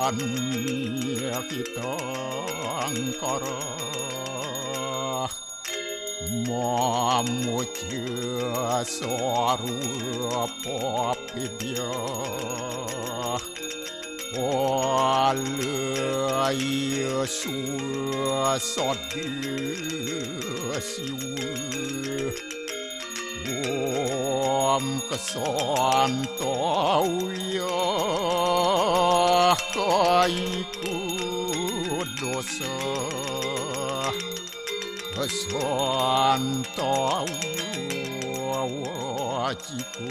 kita angkara mamuja sarwa pidya walaya suasadi siwa Om kesantauya kaiku dosa kesantauya wajiku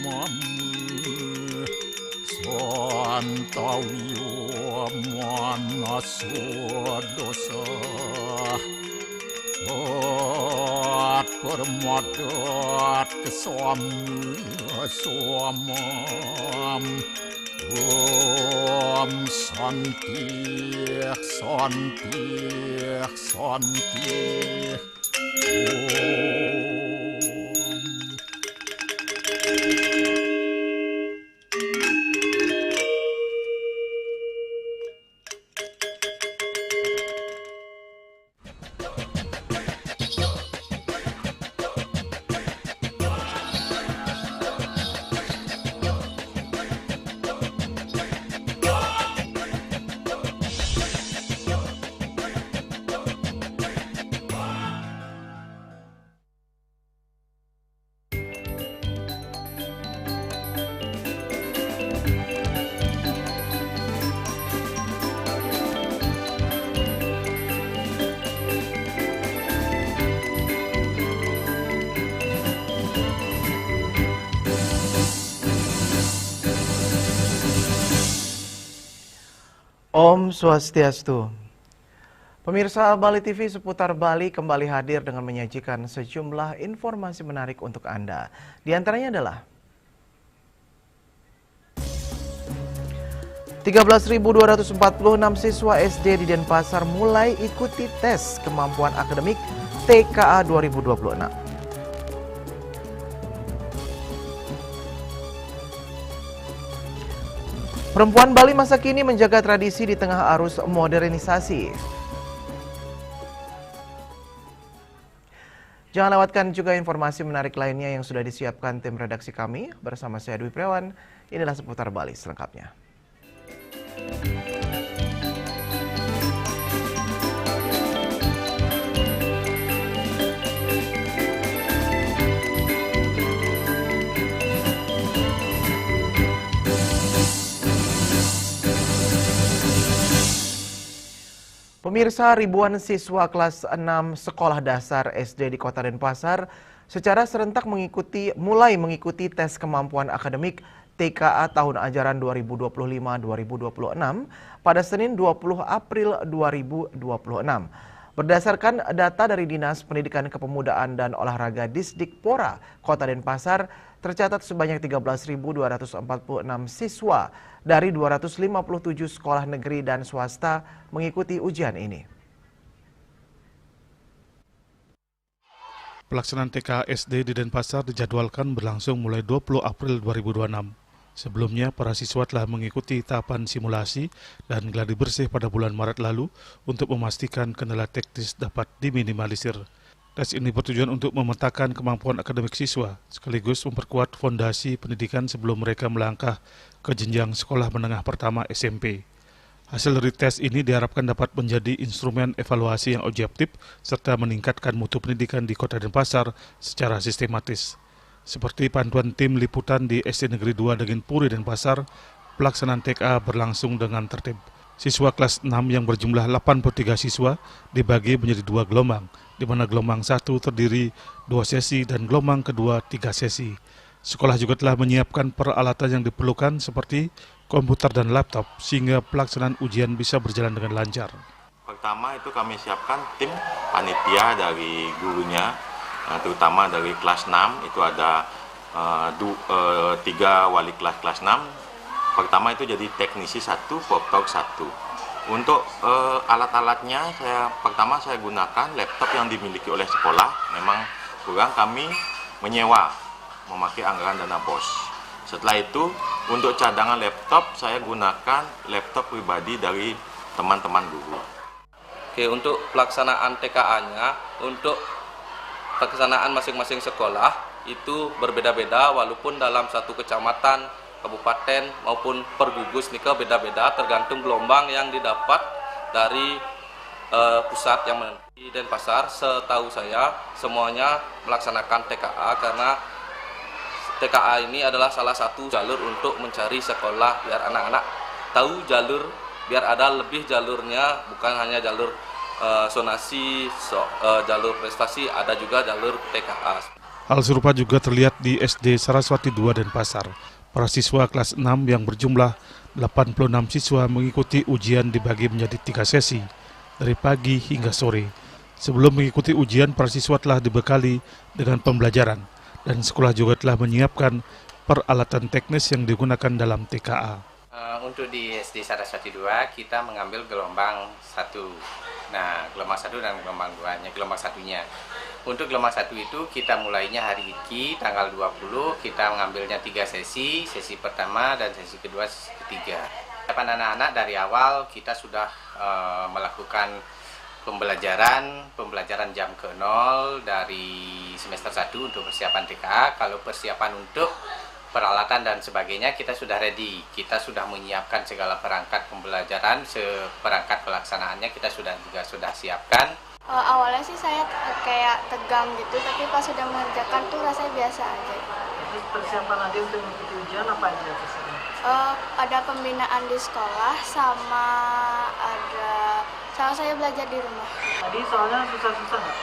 mamu santauya manasu dosa permadat kesamam Om Santi Santi Santi Om Swastiastu. Pemirsa Bali TV seputar Bali kembali hadir dengan menyajikan sejumlah informasi menarik untuk Anda. Di antaranya adalah 13.246 siswa SD di Denpasar mulai ikuti tes kemampuan akademik TKA 2026. Perempuan Bali masa kini menjaga tradisi di tengah arus modernisasi. Jangan lewatkan juga informasi menarik lainnya yang sudah disiapkan tim redaksi kami. Bersama saya Dwi Priawan, inilah seputar Bali selengkapnya. Pemirsa, ribuan siswa kelas 6 sekolah dasar SD di Kota Denpasar secara serentak mulai mengikuti tes kemampuan akademik TKA tahun ajaran 2025-2026 pada Senin 20 April 2026. Berdasarkan data dari Dinas Pendidikan Kepemudaan dan Olahraga Disdikpora Kota Denpasar, tercatat sebanyak 13.246 siswa dari 257 sekolah negeri dan swasta mengikuti ujian ini. Pelaksanaan TKA SD di Denpasar dijadwalkan berlangsung mulai 20 April 2026. Sebelumnya, para siswa telah mengikuti tahapan simulasi dan gladi bersih pada bulan Maret lalu untuk memastikan kendala teknis dapat diminimalisir. Tes ini bertujuan untuk memetakan kemampuan akademik siswa, sekaligus memperkuat fondasi pendidikan sebelum mereka melangkah ke jenjang sekolah menengah pertama SMP. Hasil dari tes ini diharapkan dapat menjadi instrumen evaluasi yang objektif serta meningkatkan mutu pendidikan di Kota Denpasar secara sistematis. Seperti panduan tim liputan di SD Negeri 2 Dagin Puri Denpasar, pelaksanaan TKA berlangsung dengan tertib. Siswa kelas 6 yang berjumlah 83 siswa dibagi menjadi 2 gelombang, di mana gelombang 1 terdiri 2 sesi dan gelombang kedua 3 sesi. Sekolah juga telah menyiapkan peralatan yang diperlukan seperti komputer dan laptop sehingga pelaksanaan ujian bisa berjalan dengan lancar. Pertama itu kami siapkan tim panitia dari gurunya, terutama dari kelas 6 itu ada 3 wali kelas 6. Pertama itu jadi teknisi 1, poptok 1. Untuk alat-alatnya pertama saya gunakan laptop yang dimiliki oleh sekolah. Memang kurang, kami menyewa memakai anggaran dana BOS. Setelah itu Untuk cadangan laptop, saya gunakan laptop pribadi dari teman-teman guru. Oke, untuk pelaksanaan TKA-nya, untuk pelaksanaan masing-masing sekolah itu berbeda-beda, walaupun dalam satu kecamatan, kabupaten maupun per gugus nika beda-beda tergantung gelombang yang didapat dari pusat yang di Denpasar. Setahu saya semuanya melaksanakan TKA karena TKA ini adalah salah satu jalur untuk mencari sekolah biar anak-anak tahu jalur, biar ada lebih jalurnya, bukan hanya jalur sonasi, jalur prestasi, ada juga jalur TKA. Hal serupa juga terlihat di SD Saraswati 2 Denpasar. Para siswa kelas 6 yang berjumlah 86 siswa mengikuti ujian dibagi menjadi 3 sesi, dari pagi hingga sore. Sebelum mengikuti ujian, para siswa telah dibekali dengan pembelajaran, dan sekolah juga telah menyiapkan peralatan teknis yang digunakan dalam TKA. Untuk di SD Saraswati 2 kita mengambil gelombang 1. Nah, gelombang 1 dan gelombang 2-nya, gelombang 1-nya. Untuk gelombang 1 itu kita mulainya hari ini tanggal 20, kita mengambilnya 3 sesi, sesi pertama dan sesi kedua, sesi ketiga. Anak-anak dari awal kita sudah melakukan pembelajaran jam ke 0 dari semester 1 untuk persiapan TKA. Kalau persiapan untuk peralatan dan sebagainya kita sudah ready. Kita sudah menyiapkan segala perangkat pembelajaran, seperangkat pelaksanaannya kita sudah siapkan. Awalnya sih saya kayak tegang gitu, tapi pas sudah mengerjakan tuh rasanya biasa aja. Jadi persiapan aja untuk mengikuti ujian apa aja persiapan? Ada pembinaan di sekolah sama saya belajar di rumah. Tadi soalnya susah-susah nggak?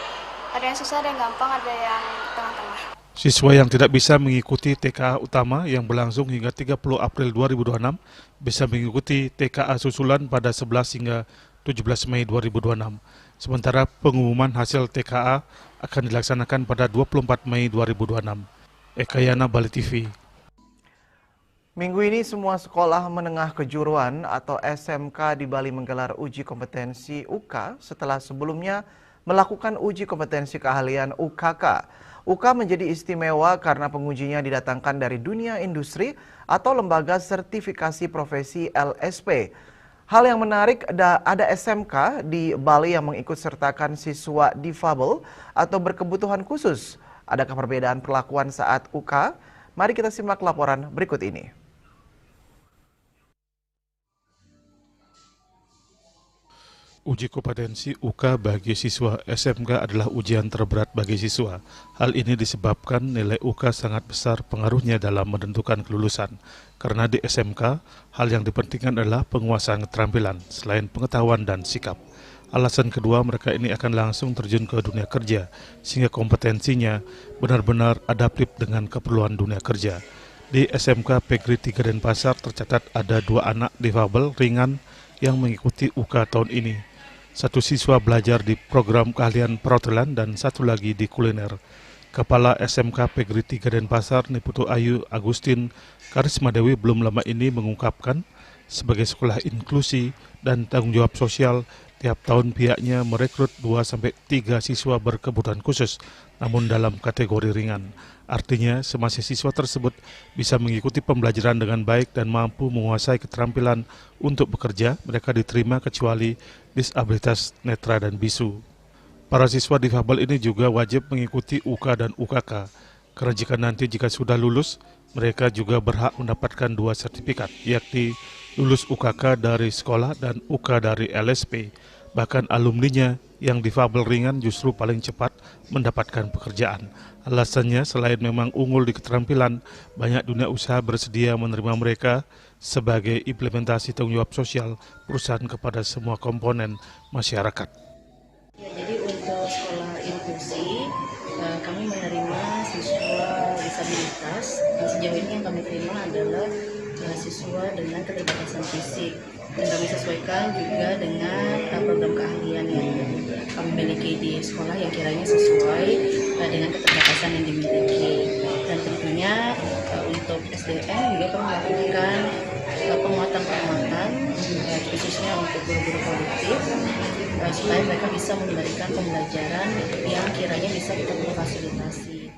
Ada yang susah, ada yang gampang, ada yang tengah-tengah. Siswa yang tidak bisa mengikuti TKA utama yang berlangsung hingga 30 April 2026 bisa mengikuti TKA susulan pada 11 hingga 17 Mei 2026. Sementara pengumuman hasil TKA akan dilaksanakan pada 24 Mei 2026. Eka Yana, Bali TV. Minggu ini semua sekolah menengah kejuruan atau SMK di Bali menggelar uji kompetensi UK setelah sebelumnya melakukan uji kompetensi keahlian UKK. UK menjadi istimewa karena pengujinya didatangkan dari dunia industri atau lembaga sertifikasi profesi LSP. Hal yang menarik, ada SMK di Bali yang mengikut sertakan siswa difabel atau berkebutuhan khusus. Adakah perbedaan perlakuan saat UK? Mari kita simak laporan berikut ini. Uji kompetensi UK bagi siswa SMK adalah ujian terberat bagi siswa. Hal ini disebabkan nilai UK sangat besar pengaruhnya dalam menentukan kelulusan. Karena di SMK, hal yang dipentingkan adalah penguasaan keterampilan, selain pengetahuan dan sikap. Alasan kedua, mereka ini akan langsung terjun ke dunia kerja, sehingga kompetensinya benar-benar adaptif dengan keperluan dunia kerja. Di SMK Pegri 3 Denpasar tercatat ada 2 anak difabel ringan yang mengikuti UK tahun ini. 1 siswa belajar di program keahlian perhotelan dan 1 lagi di kuliner. Kepala SMK Pegri 3 Denpasar, Niputu Ayu Agustin Karisma Dewi belum lama ini mengungkapkan sebagai sekolah inklusi dan tanggung jawab sosial, tiap tahun pihaknya merekrut 2-3 siswa berkebutuhan khusus, namun dalam kategori ringan. Artinya, semasa siswa tersebut bisa mengikuti pembelajaran dengan baik dan mampu menguasai keterampilan untuk bekerja, mereka diterima kecuali disabilitas netra dan bisu. Para siswa difabel ini juga wajib mengikuti UK dan UKK, karena jika sudah lulus, mereka juga berhak mendapatkan 2 sertifikat, yakni lulus UKK dari sekolah dan UK dari LSP. Bahkan alumninya yang difabel ringan justru paling cepat mendapatkan pekerjaan. Alasannya, selain memang unggul di keterampilan, banyak dunia usaha bersedia menerima mereka sebagai implementasi tanggung jawab sosial perusahaan kepada semua komponen masyarakat. Ya, jadi untuk sekolah inklusi, kami menerima siswa disabilitas. Sejauh ini yang kami terima adalah siswa dengan keterbatasan fisik. Dan kami sesuaikan juga dengan program keahlian yang kami miliki di sekolah yang kiranya sesuai dengan keterbatasan yang dimiliki. Dan tentunya untuk SDM juga kami melakukan penguatan khususnya untuk guru-guru produktif supaya mereka bisa memberikan pembelajaran yang kiranya bisa kita fasilitasi.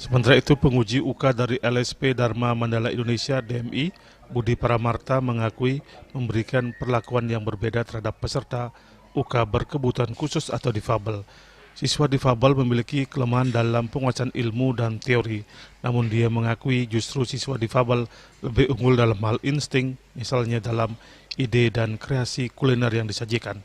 Sementara itu, penguji UK dari LSP Dharma Mandala Indonesia (DMI), Budi Paramarta mengakui memberikan perlakuan yang berbeda terhadap peserta UK berkebutuhan khusus atau difabel. Siswa difabel memiliki kelemahan dalam penguasaan ilmu dan teori, namun dia mengakui justru siswa difabel lebih unggul dalam hal insting, misalnya dalam ide dan kreasi kuliner yang disajikan.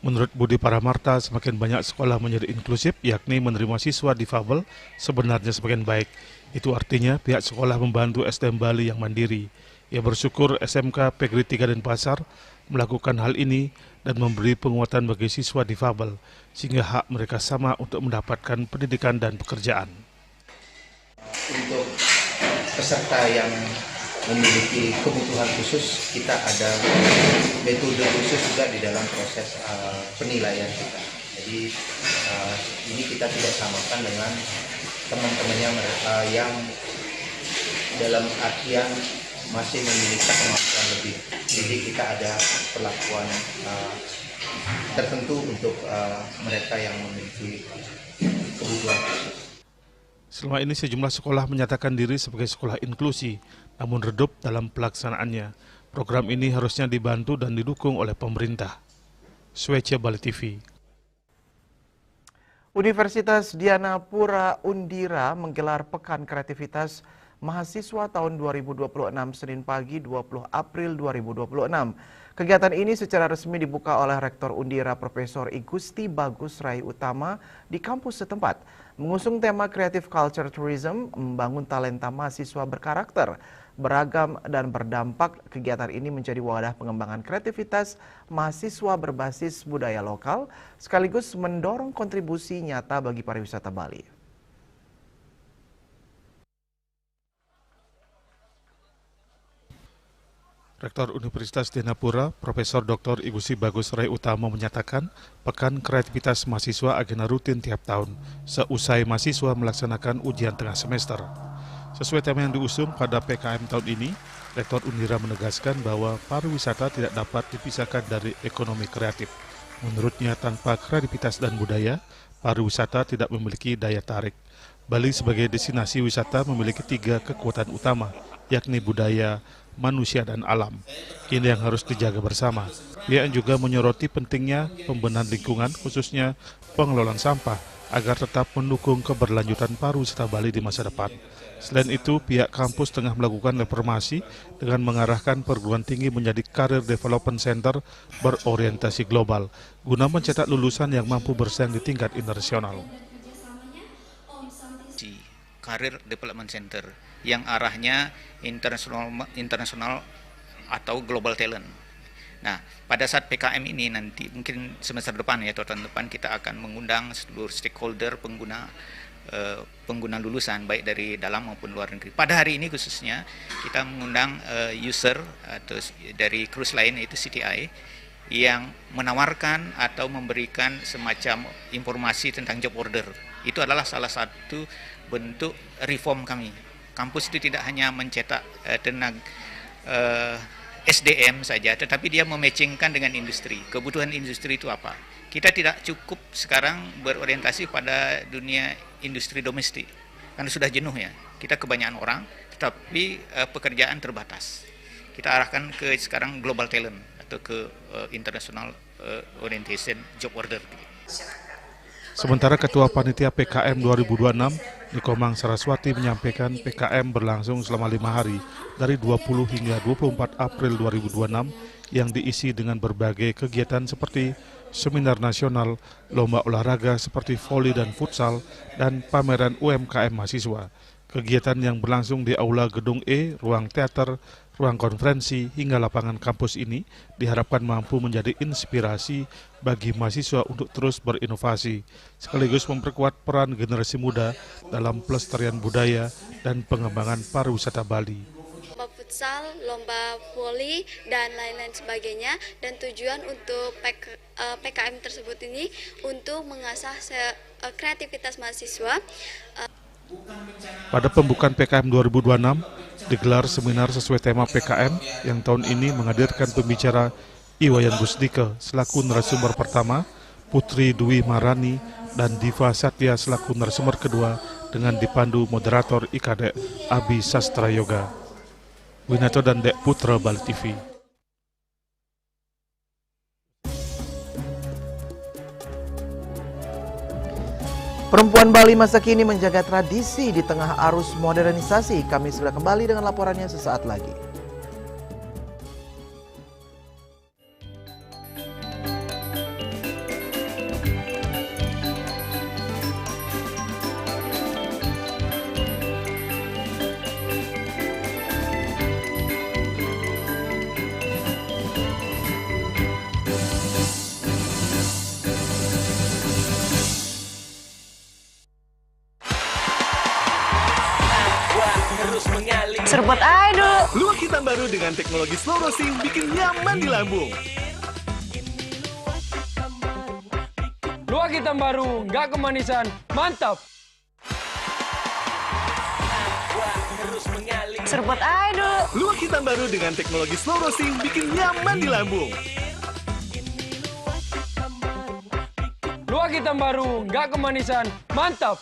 Menurut Budi Paramarta, semakin banyak sekolah menjadi inklusif, yakni menerima siswa difabel, sebenarnya semakin baik. Itu artinya pihak sekolah membantu SDM Bali yang mandiri. Ia bersyukur SMK Pegri 3 Denpasar melakukan hal ini dan memberi penguatan bagi siswa difabel, sehingga hak mereka sama untuk mendapatkan pendidikan dan pekerjaan. Untuk peserta yang memiliki kebutuhan khusus, kita ada metode khusus juga di dalam proses penilaian kita. Jadi ini kita tidak samakan dengan teman-temannya mereka yang dalam artian masih memiliki kemampuan lebih. Jadi kita ada perlakuan tertentu untuk mereka yang memiliki kebutuhan khusus. Selama ini sejumlah sekolah menyatakan diri sebagai sekolah inklusi, namun redup dalam pelaksanaannya. Program ini harusnya dibantu dan didukung oleh pemerintah. Swece Bali TV. Universitas Dianapura Undira menggelar Pekan Kreativitas Mahasiswa tahun 2026 Senin pagi 20 April 2026. Kegiatan ini secara resmi dibuka oleh Rektor Undira Profesor I Gusti Bagus Rai Utama di kampus setempat. Mengusung tema Creative Culture Tourism, membangun talenta mahasiswa berkarakter, beragam dan berdampak. Kegiatan ini menjadi wadah pengembangan kreativitas mahasiswa berbasis budaya lokal, sekaligus mendorong kontribusi nyata bagi pariwisata Bali. Rektor Universitas Dianapura, Profesor Dr. I Gusti Bagus Rai Utama menyatakan, Pekan Kreativitas Mahasiswa agenda rutin tiap tahun, seusai mahasiswa melaksanakan ujian tengah semester. Sesuai tema yang diusung pada PKM tahun ini, Rektor Undira menegaskan bahwa pariwisata tidak dapat dipisahkan dari ekonomi kreatif. Menurutnya, tanpa kreativitas dan budaya, pariwisata tidak memiliki daya tarik. Bali sebagai destinasi wisata memiliki 3 kekuatan utama, yakni budaya, manusia, dan alam. Ini yang harus dijaga bersama. Dia juga menyoroti pentingnya pembenahan lingkungan, khususnya pengelolaan sampah, agar tetap mendukung keberlanjutan pariwisata Bali di masa depan. Selain itu, pihak kampus tengah melakukan reformasi dengan mengarahkan perguruan tinggi menjadi Career Development Center berorientasi global, guna mencetak lulusan yang mampu bersaing di tingkat internasional. Career Development Center yang arahnya internasional atau global talent. Nah, pada saat PKM ini nanti mungkin semester depan ya, atau tahun depan kita akan mengundang seluruh stakeholder pengguna lulusan baik dari dalam maupun luar negeri. Pada hari ini khususnya kita mengundang user atau dari cruise lain yaitu CTI yang menawarkan atau memberikan semacam informasi tentang job order. Itu adalah salah satu bentuk reform kami. Kampus itu tidak hanya mencetak tenaga SDM saja, tetapi dia mematchingkan dengan industri. Kebutuhan industri itu apa? Kita tidak cukup sekarang berorientasi pada dunia industri domestik, karena sudah jenuh ya. Kita kebanyakan orang, tetapi pekerjaan terbatas. Kita arahkan ke sekarang global talent atau ke international orientation job order. Sementara Ketua Panitia PKM 2026, Nikomang Saraswati menyampaikan PKM berlangsung selama 5 hari dari 20 hingga 24 April 2026 yang diisi dengan berbagai kegiatan seperti seminar nasional, lomba olahraga seperti voli dan futsal, dan pameran UMKM mahasiswa. Kegiatan yang berlangsung di Aula Gedung E, ruang teater, ruang konferensi, hingga lapangan kampus ini diharapkan mampu menjadi inspirasi bagi mahasiswa untuk terus berinovasi, sekaligus memperkuat peran generasi muda dalam pelestarian budaya dan pengembangan pariwisata Bali. Lomba futsal, lomba voli, dan lain-lain sebagainya. Dan tujuan untuk PKM tersebut ini untuk mengasah kreativitas mahasiswa. Pada pembukaan PKM 2026, digelar seminar sesuai tema PKM yang tahun ini menghadirkan pembicara Iwayan Gusdike selaku narasumber pertama, Putri Dwi Marani, dan Diva Satya selaku narasumber kedua dengan dipandu moderator IKD Abi Sastra Yoga. Winato dan Dek Putra, Bali TV. Perempuan Bali masa kini menjaga tradisi di tengah arus modernisasi. Kami segera kembali dengan laporannya sesaat lagi. Seruput aja dulu. Luwak hitam baru dengan teknologi slow roasting bikin nyaman di lambung. Luwak hitam baru, nggak kemanisan, mantap. Seruput aja dulu. Luwak hitam baru dengan teknologi slow roasting bikin nyaman di lambung. Luwak hitam baru, nggak kemanisan, mantap.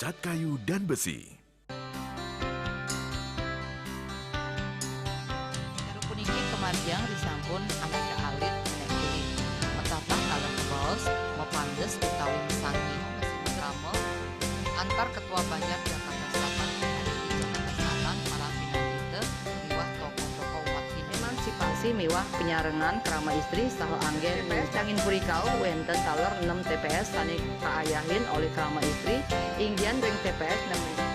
Cat kayu dan besi. Jeruk puniki kemarjang disampun aneka alit nek kulit. Metapang kalau kebos, mepandes utawi mesangi, mesin drama, antar ketua Banjar Jakarta Selatan hari di Jakarta Selatan malam pindah miwah toko-toko umat Hindu. Emansipasi miwah penyarengan kerama istri saha anggen cangin purikau wenten taler 6 TPS tani kaayahin oleh kerama istri inggian ring TPS 6.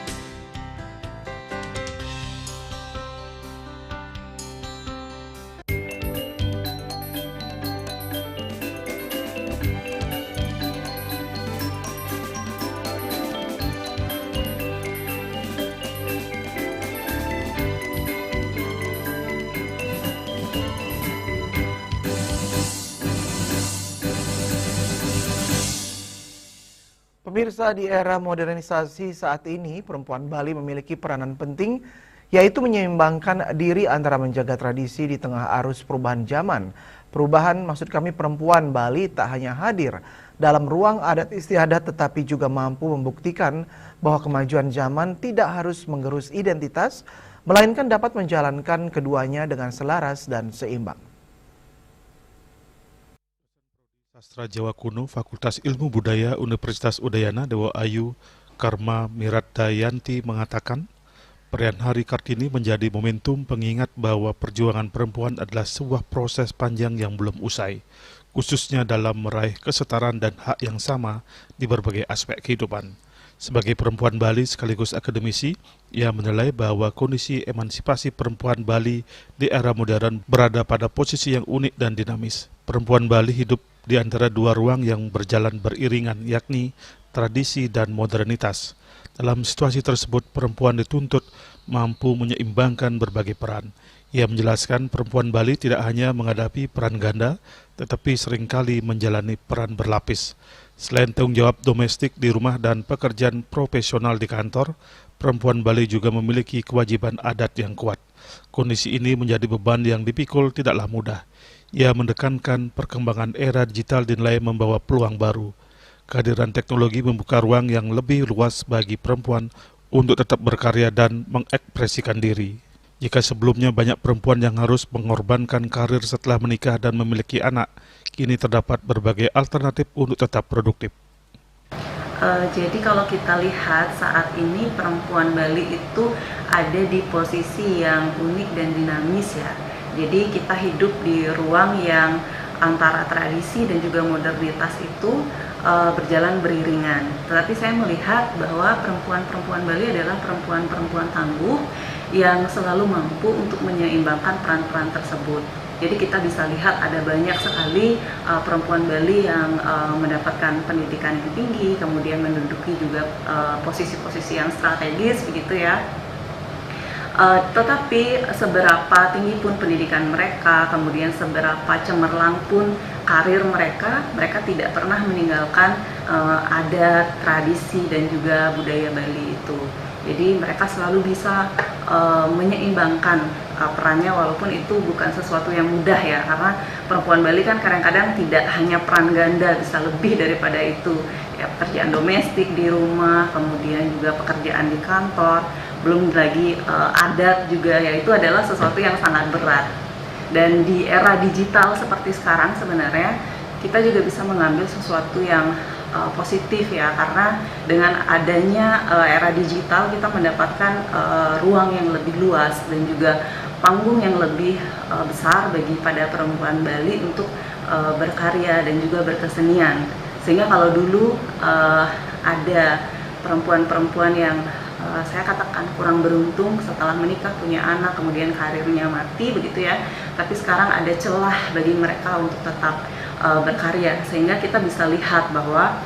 Pemirsa, di era modernisasi saat ini, perempuan Bali memiliki peranan penting, yaitu menyeimbangkan diri antara menjaga tradisi di tengah arus perubahan zaman. Perubahan, maksud kami, perempuan Bali tak hanya hadir dalam ruang adat istiadat, tetapi juga mampu membuktikan bahwa kemajuan zaman tidak harus menggerus identitas, melainkan dapat menjalankan keduanya dengan selaras dan seimbang. Sastra Jawa Kuno, Fakultas Ilmu Budaya Universitas Udayana, Dewa Ayu Karma Miratdayanti mengatakan, perayaan Hari Kartini menjadi momentum pengingat bahwa perjuangan perempuan adalah sebuah proses panjang yang belum usai, khususnya dalam meraih kesetaraan dan hak yang sama di berbagai aspek kehidupan. Sebagai perempuan Bali sekaligus akademisi, ia menilai bahwa kondisi emansipasi perempuan Bali di era modern berada pada posisi yang unik dan dinamis. Perempuan Bali hidup di antara dua ruang yang berjalan beriringan, yakni tradisi dan modernitas. Dalam situasi tersebut, perempuan dituntut mampu menyeimbangkan berbagai peran. Ia menjelaskan perempuan Bali tidak hanya menghadapi peran ganda, tetapi seringkali menjalani peran berlapis. Selain tanggung jawab domestik di rumah dan pekerjaan profesional di kantor, perempuan Bali juga memiliki kewajiban adat yang kuat. Kondisi ini menjadi beban yang dipikul tidaklah mudah. Ia mendekankan perkembangan era digital dinilai membawa peluang baru. Kehadiran teknologi membuka ruang yang lebih luas bagi perempuan untuk tetap berkarya dan mengekspresikan diri. Jika sebelumnya banyak perempuan yang harus mengorbankan karir setelah menikah dan memiliki anak, kini terdapat berbagai alternatif untuk tetap produktif. Jadi kalau kita lihat saat ini perempuan Bali itu ada di posisi yang unik dan dinamis ya. Jadi kita hidup di ruang yang antara tradisi dan juga modernitas itu berjalan beriringan. Tetapi saya melihat bahwa perempuan-perempuan Bali adalah perempuan-perempuan tangguh yang selalu mampu untuk menyeimbangkan peran-peran tersebut. Jadi kita bisa lihat ada banyak sekali perempuan Bali yang mendapatkan pendidikan yang tinggi, kemudian menduduki juga posisi-posisi yang strategis begitu ya. Tetapi seberapa tinggi pun pendidikan mereka, kemudian seberapa cemerlang pun karir mereka, mereka tidak pernah meninggalkan adat, tradisi, dan juga budaya Bali itu. Jadi mereka selalu bisa menyeimbangkan perannya, walaupun itu bukan sesuatu yang mudah ya, karena perempuan Bali kan kadang-kadang tidak hanya peran ganda, bisa lebih daripada itu ya, pekerjaan domestik di rumah, kemudian juga pekerjaan di kantor, belum lagi adat juga ya, itu adalah sesuatu yang sangat berat. Dan di era digital seperti sekarang sebenarnya kita juga bisa mengambil sesuatu yang positif ya, karena dengan adanya era digital kita mendapatkan ruang yang lebih luas dan juga panggung yang lebih besar bagi pada perempuan Bali untuk berkarya dan juga berkesenian. Sehingga kalau dulu ada perempuan-perempuan yang saya katakan kurang beruntung setelah menikah, punya anak, kemudian karirnya mati begitu ya, tapi sekarang ada celah bagi mereka untuk tetap berkarya, sehingga kita bisa lihat bahwa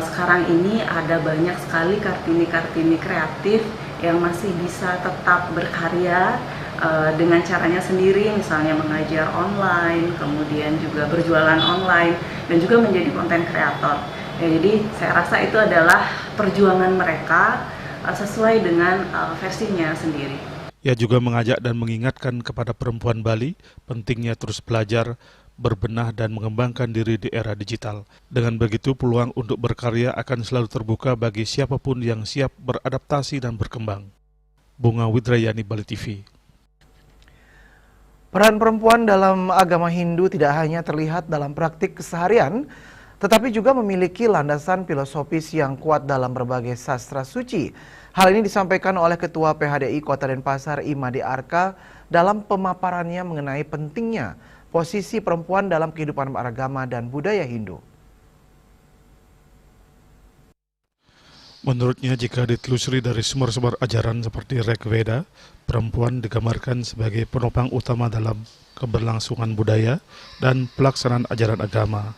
sekarang ini ada banyak sekali Kartini-Kartini kreatif yang masih bisa tetap berkarya dengan caranya sendiri, misalnya mengajar online, kemudian juga berjualan online, dan juga menjadi konten kreator. Ya, jadi saya rasa itu adalah perjuangan mereka sesuai dengan versinya sendiri. Ia juga mengajak dan mengingatkan kepada perempuan Bali pentingnya terus belajar, berbenah dan mengembangkan diri di era digital. Dengan begitu, peluang untuk berkarya akan selalu terbuka bagi siapapun yang siap beradaptasi dan berkembang. Bunga Widrayani, Bali TV. Peran perempuan dalam agama Hindu tidak hanya terlihat dalam praktik keseharian, tetapi juga memiliki landasan filosofis yang kuat dalam berbagai sastra suci. Hal ini disampaikan oleh Ketua PHDI Kota Denpasar, Imade Arka, dalam pemaparannya mengenai pentingnya posisi perempuan dalam kehidupan beragama dan budaya Hindu. Menurutnya, jika ditelusuri dari sumber-sumber ajaran seperti Rig Veda, perempuan digambarkan sebagai penopang utama dalam keberlangsungan budaya dan pelaksanaan ajaran agama.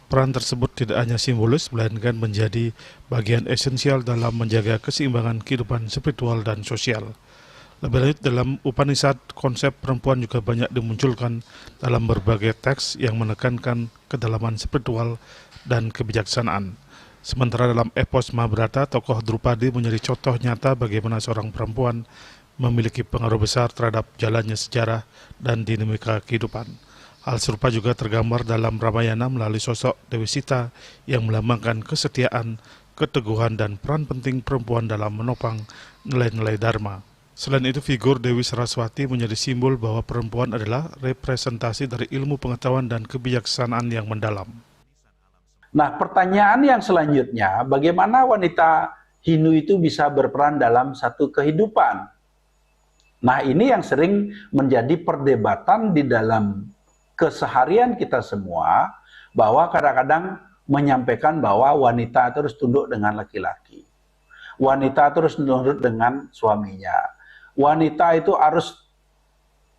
Peran tersebut tidak hanya simbolis, melainkan menjadi bagian esensial dalam menjaga keseimbangan kehidupan spiritual dan sosial. Lebih lanjut, dalam Upanishad, konsep perempuan juga banyak dimunculkan dalam berbagai teks yang menekankan kedalaman spiritual dan kebijaksanaan. Sementara dalam epos Mahabharata, tokoh Drupadi menjadi contoh nyata bagaimana seorang perempuan memiliki pengaruh besar terhadap jalannya sejarah dan dinamika kehidupan. Hal serupa juga tergambar dalam Ramayana melalui sosok Dewi Sita yang melambangkan kesetiaan, keteguhan, dan peran penting perempuan dalam menopang nilai-nilai Dharma. Selain itu, figur Dewi Saraswati menjadi simbol bahwa perempuan adalah representasi dari ilmu pengetahuan dan kebijaksanaan yang mendalam. Nah, pertanyaan yang selanjutnya, bagaimana wanita Hindu itu bisa berperan dalam satu kehidupan? Nah, ini yang sering menjadi perdebatan di dalam keseharian kita semua, bahwa kadang-kadang menyampaikan bahwa wanita terus tunduk dengan laki-laki. Wanita terus nurut dengan suaminya. Wanita itu harus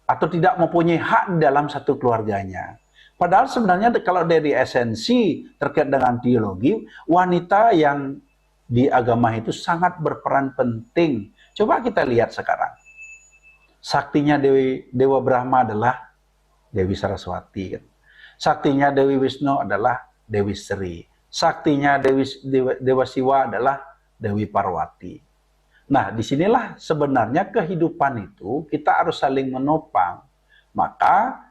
atau tidak mempunyai hak dalam satu keluarganya. Padahal sebenarnya kalau dari esensi terkait dengan teologi, wanita yang di agama itu sangat berperan penting. Coba kita lihat sekarang. Saktinya Dewa Brahma adalah Dewi Saraswati. Saktinya Dewi Wisnu adalah Dewi Sri. Saktinya Dewa Siwa adalah Dewi Parwati. Nah, disinilah sebenarnya kehidupan itu kita harus saling menopang. Maka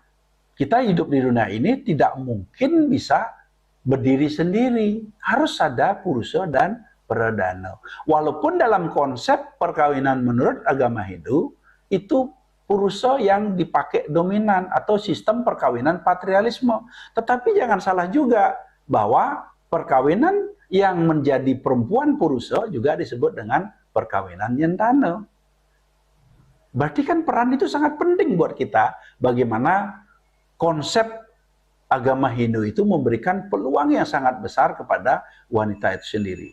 kita hidup di dunia ini tidak mungkin bisa berdiri sendiri. Harus ada Purusa dan Pradana. Walaupun dalam konsep perkawinan menurut agama Hindu, itu Purusa yang dipakai dominan atau sistem perkawinan patrialisme. Tetapi jangan salah juga bahwa perkawinan yang menjadi perempuan Purusa juga disebut dengan perkawinan Yentana. Berarti kan peran itu sangat penting buat kita. Bagaimana konsep agama Hindu itu memberikan peluang yang sangat besar kepada wanita itu sendiri.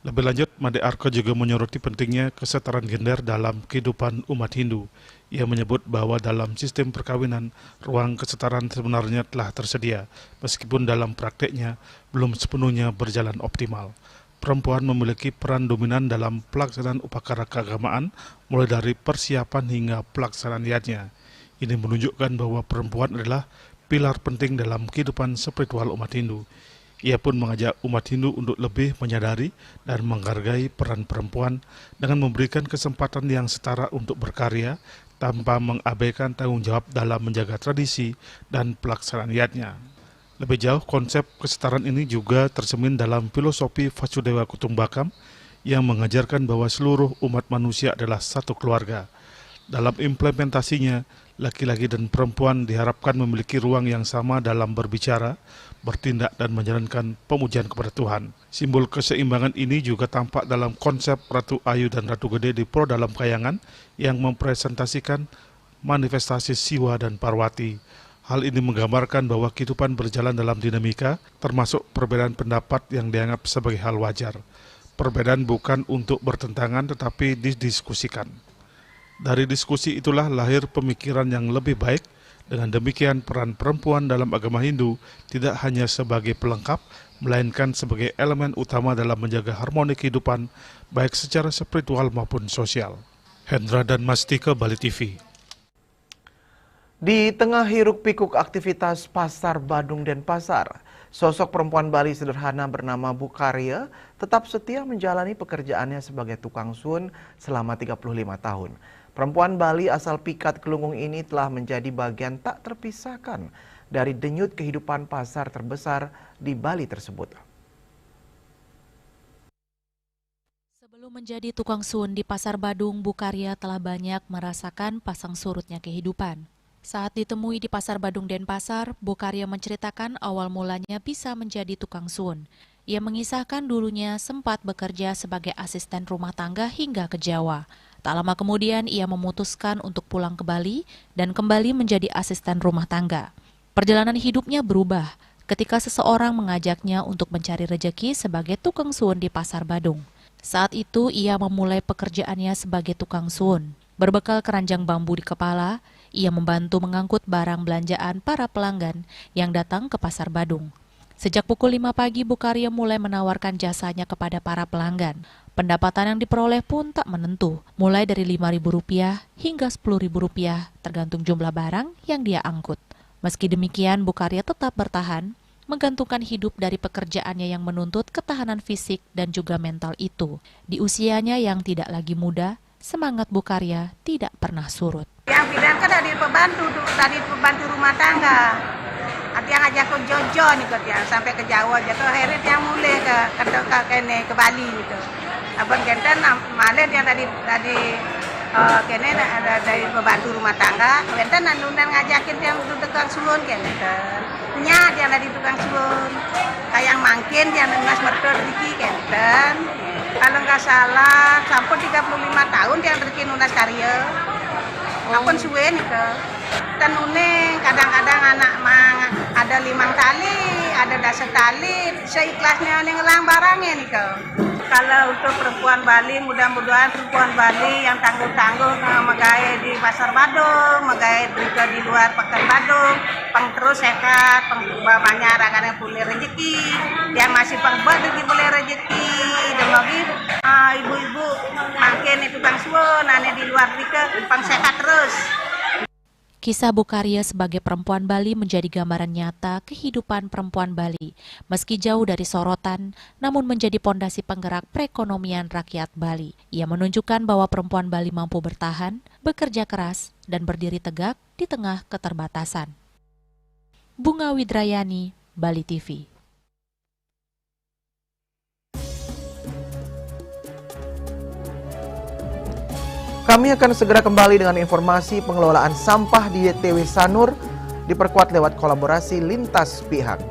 Lebih lanjut, Made Arka juga menyoroti pentingnya kesetaraan gender dalam kehidupan umat Hindu. Ia menyebut bahwa dalam sistem perkawinan, ruang kesetaraan sebenarnya telah tersedia, meskipun dalam prakteknya belum sepenuhnya berjalan optimal. Perempuan memiliki peran dominan dalam pelaksanaan upacara keagamaan, mulai dari persiapan hingga pelaksanaannya. Ini menunjukkan bahwa perempuan adalah pilar penting dalam kehidupan spiritual umat Hindu. Ia pun mengajak umat Hindu untuk lebih menyadari dan menghargai peran perempuan dengan memberikan kesempatan yang setara untuk berkarya tanpa mengabaikan tanggung jawab dalam menjaga tradisi dan pelaksanaannya. Lebih jauh, konsep kesetaraan ini juga tercermin dalam filosofi Vasudewa Kutumbakam yang mengajarkan bahwa seluruh umat manusia adalah satu keluarga. Dalam implementasinya, laki-laki dan perempuan diharapkan memiliki ruang yang sama dalam berbicara, bertindak dan menjalankan pemujaan kepada Tuhan. Simbol keseimbangan ini juga tampak dalam konsep Ratu Ayu dan Ratu Gede di Pro Dalam Kayangan yang mempresentasikan manifestasi Siwa dan Parwati. Hal ini menggambarkan bahwa kehidupan berjalan dalam dinamika, termasuk perbedaan pendapat yang dianggap sebagai hal wajar. Perbedaan bukan untuk bertentangan tetapi didiskusikan. Dari diskusi itulah lahir pemikiran yang lebih baik. Dengan demikian, peran perempuan dalam agama Hindu tidak hanya sebagai pelengkap, melainkan sebagai elemen utama dalam menjaga harmoni kehidupan, baik secara spiritual maupun sosial. Hendra dan Mastika, Bali TV. Di tengah hiruk-pikuk aktivitas Pasar Badung Denpasar, sosok perempuan Bali sederhana bernama Bu Karya tetap setia menjalani pekerjaannya sebagai tukang sun selama 35 tahun. Perempuan Bali asal Pikat Kelungkung ini telah menjadi bagian tak terpisahkan dari denyut kehidupan pasar terbesar di Bali tersebut. Sebelum menjadi tukang sun di Pasar Badung, Bu Karya telah banyak merasakan pasang surutnya kehidupan. Saat ditemui di Pasar Badung Denpasar, Bu Karya menceritakan awal mulanya bisa menjadi tukang sun. Ia mengisahkan dulunya sempat bekerja sebagai asisten rumah tangga hingga ke Jawa. Tak lama kemudian ia memutuskan untuk pulang ke Bali dan kembali menjadi asisten rumah tangga. Perjalanan hidupnya berubah ketika seseorang mengajaknya untuk mencari rejeki sebagai tukang sun di Pasar Badung. Saat itu ia memulai pekerjaannya sebagai tukang sun. Berbekal keranjang bambu di kepala, ia membantu mengangkut barang belanjaan para pelanggan yang datang ke Pasar Badung. Sejak pukul 5 pagi, Bu Karya mulai menawarkan jasanya kepada para pelanggan. Pendapatan yang diperoleh pun tak menentu, mulai dari Rp5.000 hingga Rp10.000 tergantung jumlah barang yang dia angkut. Meski demikian, Bu Karya tetap bertahan, menggantungkan hidup dari pekerjaannya yang menuntut ketahanan fisik dan juga mental itu. Di usianya yang tidak lagi muda, semangat Bu Karya tidak pernah surut. Yang bilang kan dari pembantu rumah tangga. Dia ngajak ke Jojo nih dia sampai ke Jawa aja tuh akhirnya dia mulai ke Bali gitu. Abang genten malah dia dari kene dari pembantu rumah tangga, genten nandunan ngajakin dia untuk tukang sulun genten. Nya dia dari tukang sulun. Kayak mangkin dia nas mertua rezeki genten. Kalau nggak salah sampai 35 tahun dia rezeki nunas karya. Ampun suwe nih ke. Tenune kadang-kadang anak mang ada 5 tali, ada 10 tali, seikhlasnya ngelang barangnya nih ke. Kalau untuk perempuan Bali, mudah-mudahan perempuan Bali yang tangguh-tangguh megaya di Pasar Badung, megaya juga di luar Pekan Badung, peng terus sehat, peng banyak orang-orang punya rezeki, yang masih peng bagi boleh rezeki, dan lagi ibu-ibu makin itu bang suwon, ane di luar juga peng sehat terus. Kisah Bu Karya sebagai perempuan Bali menjadi gambaran nyata kehidupan perempuan Bali. Meski jauh dari sorotan, namun menjadi pondasi penggerak perekonomian rakyat Bali. Ia menunjukkan bahwa perempuan Bali mampu bertahan, bekerja keras, dan berdiri tegak di tengah keterbatasan. Bunga Widrayani, Bali TV. Kami akan segera kembali dengan informasi pengelolaan sampah di YTW Sanur diperkuat lewat kolaborasi lintas pihak.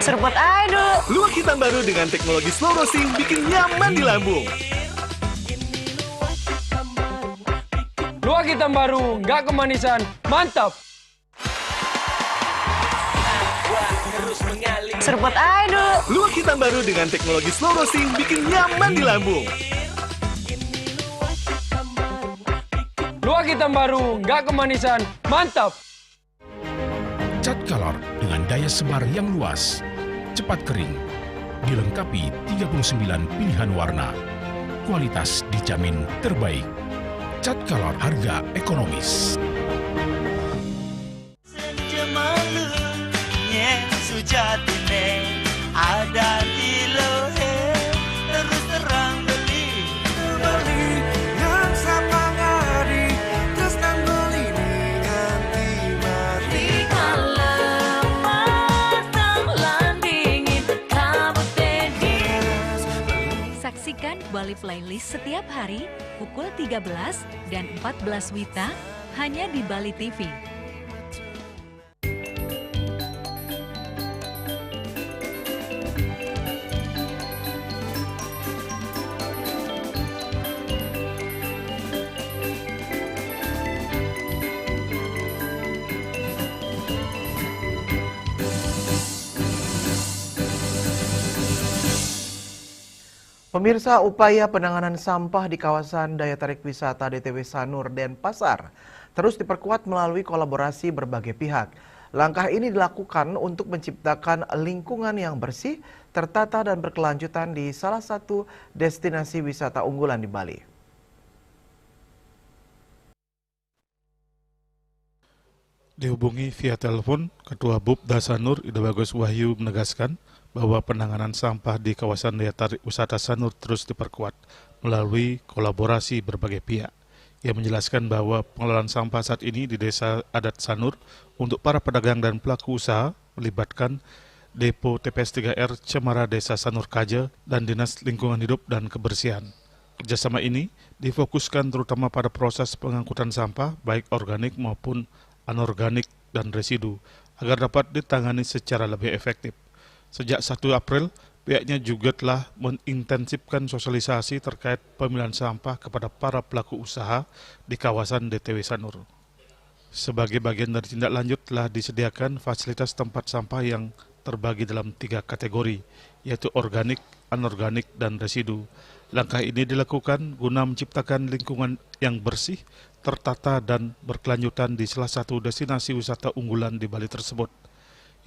Seruput aja dulu. Luwak hitam baru dengan teknologi slow roasting bikin nyaman di lambung. Luwak hitam baru, nggak kemanisan, mantap. Seruput aja dulu. Luwak hitam baru dengan teknologi slow roasting bikin nyaman di lambung. Luwak hitam baru, nggak kemanisan, mantap. Cat color dengan daya sebar yang luas, cepat kering, dilengkapi 39 pilihan warna. Kualitas dijamin terbaik. Cat color harga ekonomis. Ada di lohe terus terang beli yang sama ngari terus terang beli nganti mati kalau matang landingin kamu tenis. Saksikan Bali Playlist setiap hari pukul 13 dan 14 WITA hanya di Bali TV. Pemirsa, upaya penanganan sampah di kawasan daya tarik wisata DTW Sanur Denpasar terus diperkuat melalui kolaborasi berbagai pihak. Langkah ini dilakukan untuk menciptakan lingkungan yang bersih, tertata dan berkelanjutan di salah satu destinasi wisata unggulan di Bali. Dihubungi via telepon, Ketua Bupda Sanur Ida Bagus Wahyu menegaskan bahwa penanganan sampah di kawasan daya tarik wisata Sanur terus diperkuat melalui kolaborasi berbagai pihak. Ia menjelaskan bahwa pengelolaan sampah saat ini di Desa Adat Sanur untuk para pedagang dan pelaku usaha melibatkan Depo TPS 3R Cemara Desa Sanur Kaja dan Dinas Lingkungan Hidup dan Kebersihan. Kerjasama ini difokuskan terutama pada proses pengangkutan sampah baik organik maupun anorganik dan residu agar dapat ditangani secara lebih efektif. Sejak 1 April, pihaknya juga telah mengintensifkan sosialisasi terkait pemilihan sampah kepada para pelaku usaha di kawasan DTW Sanur. Sebagai bagian dari tindak lanjut telah disediakan fasilitas tempat sampah yang terbagi dalam 3 kategori, yaitu organik, anorganik, dan residu. Langkah ini dilakukan guna menciptakan lingkungan yang bersih, tertata, dan berkelanjutan di salah satu destinasi wisata unggulan di Bali tersebut.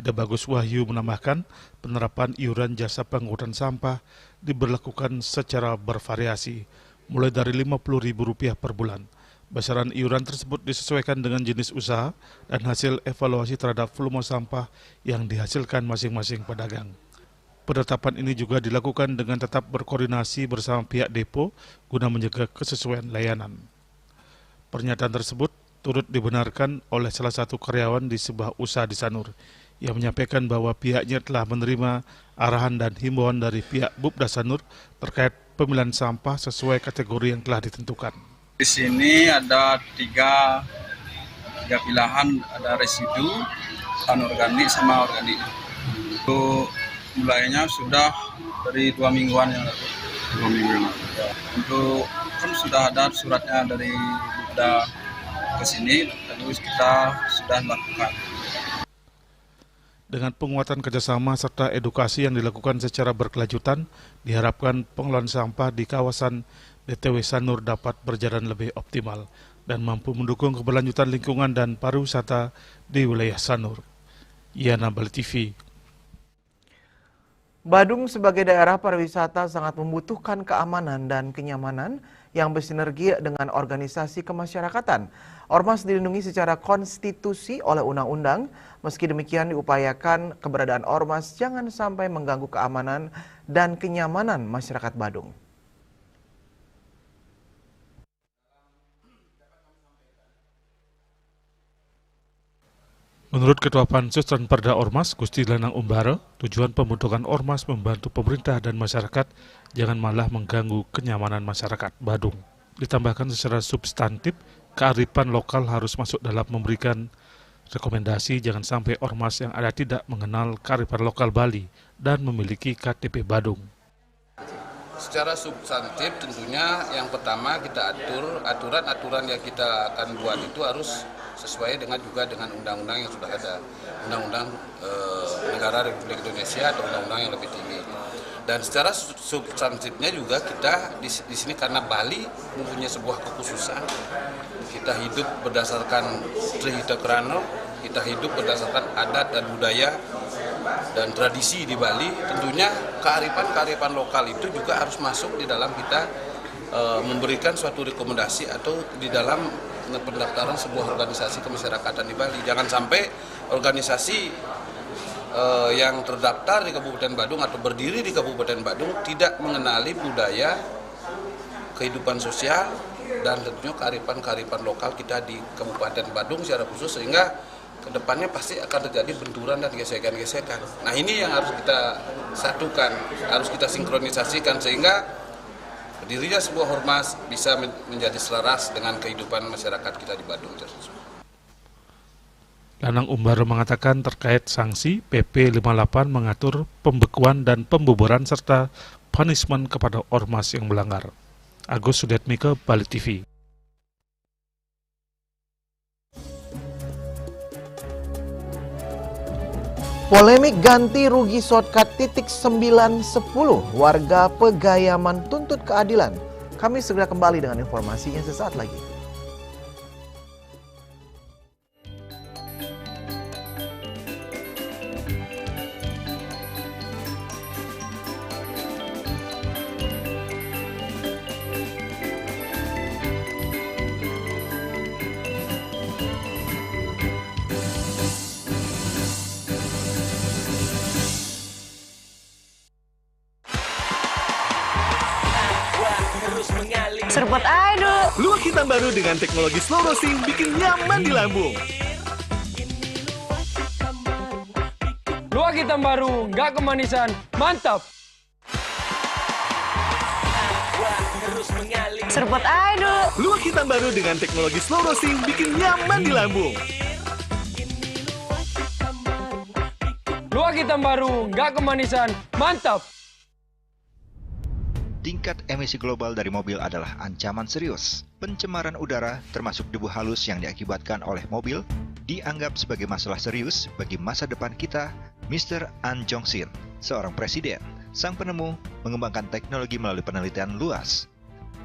Ida Bagus Wahyu menambahkan penerapan iuran jasa pengangkutan sampah diberlakukan secara bervariasi, mulai dari Rp50.000 per bulan. Besaran iuran tersebut disesuaikan dengan jenis usaha dan hasil evaluasi terhadap volume sampah yang dihasilkan masing-masing pedagang. Penetapan ini juga dilakukan dengan tetap berkoordinasi bersama pihak depo guna menjaga kesesuaian layanan. Pernyataan tersebut turut dibenarkan oleh salah satu karyawan di sebuah usaha di Sanur. Ia menyampaikan bahwa pihaknya telah menerima arahan dan himbauan dari pihak Bupda Sanur terkait pemilihan sampah sesuai kategori yang telah ditentukan. Di sini ada tiga pilihan, ada residu, anorganik sama organik. Untuk mulainya sudah dari 2 mingguan yang lalu. 2 minggu yang lalu. Untuk kan sudah ada suratnya dari Bupda ke sini, terus kita sudah lakukan. Dengan penguatan kerjasama serta edukasi yang dilakukan secara berkelanjutan, diharapkan pengelolaan sampah di kawasan DTW Sanur dapat berjalan lebih optimal dan mampu mendukung keberlanjutan lingkungan dan pariwisata di wilayah Sanur. Yana Bali TV. Badung sebagai daerah pariwisata sangat membutuhkan keamanan dan kenyamanan yang bersinergi dengan organisasi kemasyarakatan. Ormas dilindungi secara konstitusi oleh undang-undang. Meski demikian diupayakan keberadaan ormas jangan sampai mengganggu keamanan dan kenyamanan masyarakat Badung. Menurut Ketua Pansus dan Perda Ormas, Gusti Lanang Umbara, tujuan pembentukan Ormas membantu pemerintah dan masyarakat jangan malah mengganggu kenyamanan masyarakat Badung. Ditambahkan secara substantif, kearifan lokal harus masuk dalam memberikan rekomendasi jangan sampai Ormas yang ada tidak mengenal kearifan lokal Bali dan memiliki KTP Badung. Secara substantif tentunya yang pertama kita atur aturan-aturan yang kita akan buat itu harus sesuai dengan undang-undang yang sudah ada, undang-undang negara Republik Indonesia atau undang-undang yang lebih tinggi. Dan secara substantifnya juga kita di sini karena Bali mempunyai sebuah kekhususan, kita hidup berdasarkan Trihita Krano, kita hidup berdasarkan adat dan budaya dan tradisi di Bali. Tentunya kearifan lokal itu juga harus masuk di dalam kita memberikan suatu rekomendasi atau di dalam pendaftaran sebuah organisasi kemasyarakatan di Bali. Jangan sampai organisasi yang terdaftar di Kabupaten Badung atau berdiri di Kabupaten Badung tidak mengenali budaya, kehidupan sosial, dan tentunya kearifan lokal kita di Kabupaten Badung secara khusus, sehingga kedepannya pasti akan terjadi benturan dan gesekan-gesekan. Nah, ini yang harus kita satukan, harus kita sinkronisasikan sehingga berdirinya sebuah ormas bisa menjadi selaras dengan kehidupan masyarakat kita di Badung. Lanang Umbaro mengatakan terkait sanksi, PP 58 mengatur pembekuan dan pembubaran serta punishment kepada ormas yang melanggar. Agus Sudetmike, Bali TV. Polemik ganti rugi shortcut .910, warga Pegayaman tuntut keadilan. Kami segera kembali dengan informasinya sesaat lagi. Seruput aduh. Luwak hitam baru dengan teknologi slow roasting bikin nyaman di lambung. Luwak hitam baru, nggak kemanisan, mantap. Seruput aduh. Luwak hitam baru dengan teknologi slow roasting bikin nyaman di lambung. Luwak hitam baru, nggak kemanisan, mantap. Tingkat emisi global dari mobil adalah ancaman serius. Pencemaran udara, termasuk debu halus yang diakibatkan oleh mobil, dianggap sebagai masalah serius bagi masa depan kita. Mr. An Jong-sin, seorang presiden, sang penemu, mengembangkan teknologi melalui penelitian luas.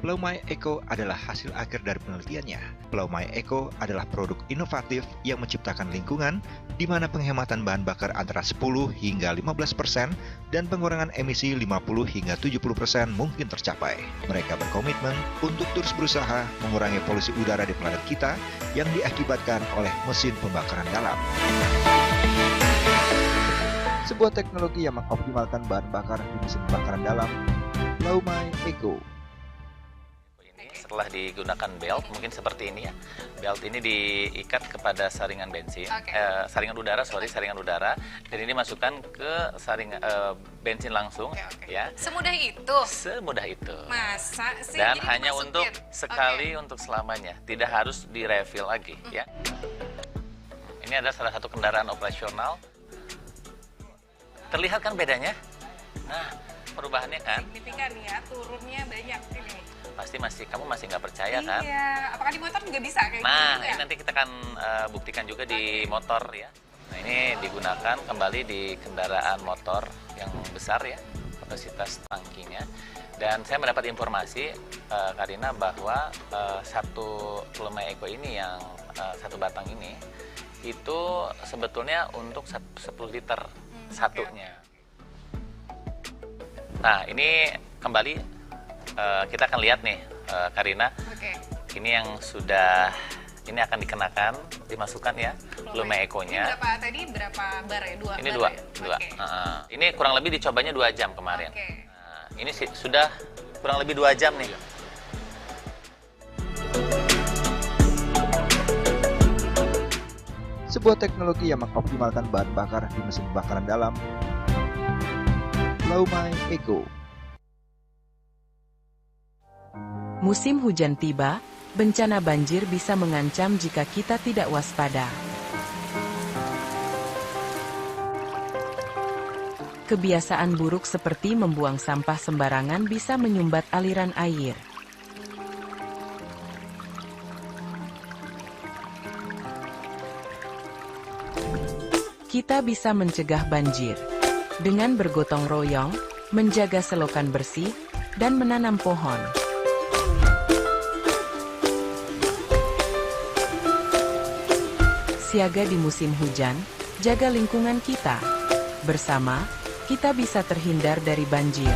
Plaumai Eco adalah hasil akhir dari penelitiannya. Plaumai Eco adalah produk inovatif yang menciptakan lingkungan di mana penghematan bahan bakar antara 10 hingga 15% dan pengurangan emisi 50 hingga 70% mungkin tercapai. Mereka berkomitmen untuk terus berusaha mengurangi polusi udara di planet kita yang diakibatkan oleh mesin pembakaran dalam. Sebuah teknologi yang mengoptimalkan bahan bakar di mesin pembakaran dalam. Plaumai Eco. Setelah digunakan belt, mungkin seperti ini ya. Belt ini diikat kepada saringan bensin, saringan udara, dan ini masukkan ke bensin langsung, ya. Semudah itu? Semudah itu. Masa sih? Dan jadi hanya dimasukin? untuk sekali, untuk selamanya, tidak harus di-refill lagi, ya. Ini adalah salah satu kendaraan operasional. Terlihat kan bedanya? Nah, perubahannya kan? Signifikan ya, turunnya banyak ini. Pasti kamu masih nggak percaya kan? Iya, apakah di motor juga bisa kayak gitu? Nah, ya? ini nanti kita akan buktikan juga di motor ya. Nah, ini digunakan kembali di kendaraan motor yang besar ya, kapasitas tangkinya. Dan saya mendapat informasi, Karina, bahwa satu Plaumai Eco ini yang satu batang ini, itu sebetulnya untuk 10 liter satunya. Nah, ini kembali kita akan lihat nih, Karina. Ini yang sudah, ini akan dikenakan, dimasukkan ya, Plaumai Eco-nya. Ini berapa bar ya? Ini dua. Ini kurang lebih dicobanya 2 jam kemarin. Nah, ini sudah kurang lebih 2 jam nih. Sebuah teknologi yang mengoptimalkan bahan bakar di mesin pembakaran dalam. Plaumai Eco. Musim hujan tiba, bencana banjir bisa mengancam jika kita tidak waspada. Kebiasaan buruk seperti membuang sampah sembarangan bisa menyumbat aliran air. Kita bisa mencegah banjir dengan bergotong royong, menjaga selokan bersih, dan menanam pohon. Siaga di musim hujan, jaga lingkungan kita. Bersama, kita bisa terhindar dari banjir.